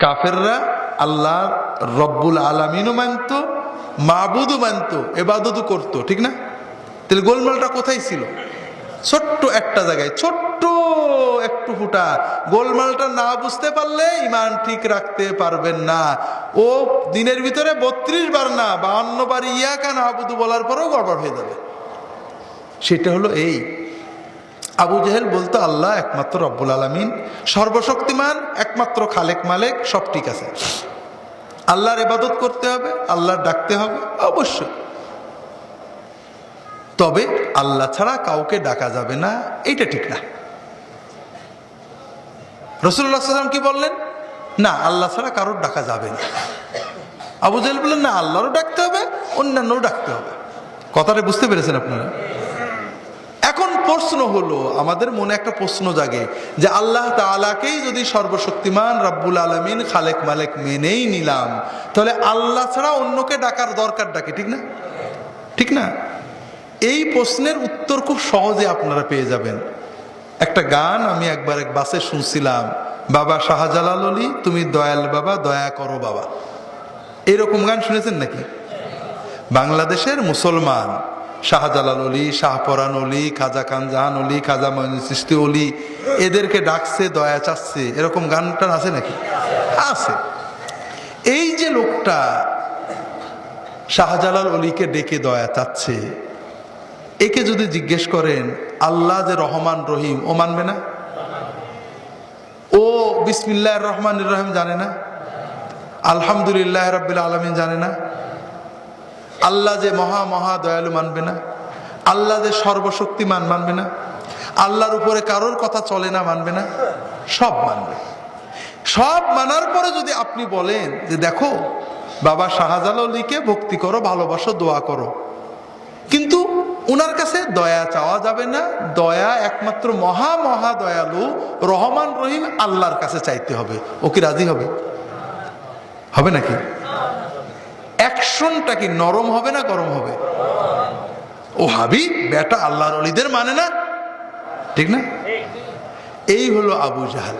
কাফেররা আল্লাহ রব্বুল আলামিনও মানতো, মাবুদও মানতো, ইবাদতও করতো, ঠিক না? তাহলে গোলমালটা কোথায় ছিল? ছোট্ট একটা জায়গায়, ছোট্ট একটু ফুটা। গোলমালটা না বুঝতে পারলে ইমান ঠিক রাখতে পারবেন না। ও দিনের ভিতরে 32 বার না 52 বার ইয়াকা নাবুদু বলার পরেও গড়বড় হয়ে যাবে। সেটা হলো এই, আবু জেহেল বলতো আল্লাহ একমাত্র রব্বুল আলামিন, সর্বশক্তিমান, একমাত্র খালেক মালেক, সব ঠিক আছে, আল্লাহর ইবাদত করতে হবে, আল্লাহর ডাকতে হবে অবশ্যই, তবে আল্লাহ ছাড়া কাউকে ডাকা যাবে না, এইটা ঠিক না। রাসূলুল্লাহ সাল্লাল্লাহু আলাইহি ওয়াসাল্লাম কি বললেন? না, আল্লাহ ছাড়া কারোর ডাকা যাবে না। আবু জেহেল বললেন না, আল্লাহরও ডাকতে হবে, অন্যান্যও ডাকতে হবে। কথাটা বুঝতে পেরেছেন আপনারা? এখন প্রশ্ন হলো, আমাদের মনে একটা প্রশ্ন জাগে যে আল্লাহ তাআলাকেই যদি সর্বশক্তিমান রব্বুল আলামিন খালেক মালেক মেনেই নিলাম, তাহলে আল্লাহ ছাড়া অন্যকে ডাকার দরকারটা কি? ঠিক না? ঠিক না? এই প্রশ্নের উত্তর খুব সহজে আপনারা পেয়ে যাবেন। একটা গান আমি একবার এক বাসে শুনছিলাম, বাবা শাহজালাল অলি তুমি দয়াল বাবা, দয়া করো বাবা, এরকম গান শুনেছেন নাকি? বাংলাদেশের মুসলমান শাহজালাল অলি, শাহপরান অলি, খাজা খানজাহান অলি, খাজা মঈনুদ্দিন চিশতি অলি, এদেরকে ডাকছে, দয়া চাচ্ছে, এরকম গানটা আছে নাকি? আছে। এই যে লোকটা শাহজালাল অলিকে ডেকে দয়া চাচ্ছে, একে যদি জিজ্ঞেস করেন আল্লাহ যে রহমান রহিম, ও মানবে না? ও বিসমিল্লাহির রহমানির রহিম জানে না? আলহামদুলিল্লাহ রাব্বিল আলামিন জানে না? আল্লাহ যে মহা মহা দয়ালু মানবে না? আল্লাহ যে সর্বশক্তিমান মানবে না? আল্লাহর উপরে কারোর কথা চলে না মানবে না? সব মানবে। সব মানার পরে যদি আপনি বলেন যে দেখো বাবা শাহজালাল অলিকে ভক্তি করো, ভালোবাসো, দোয়া করো, কিন্তু উনার কাছে দয়া চাওয়া যাবে না, দয়া একমাত্র মহা মহা দয়ালু রহমান রহিম আল্লাহর কাছে চাইতে হবে, ও কি রাজি হবে? হবে নাকি? অ্যাকশনটা কি নরম হবে না গরম হবে? ও হাবি বেটা আল্লাহর ওলিদের মানে না, ঠিক না? এই হলো আবু জাহাল।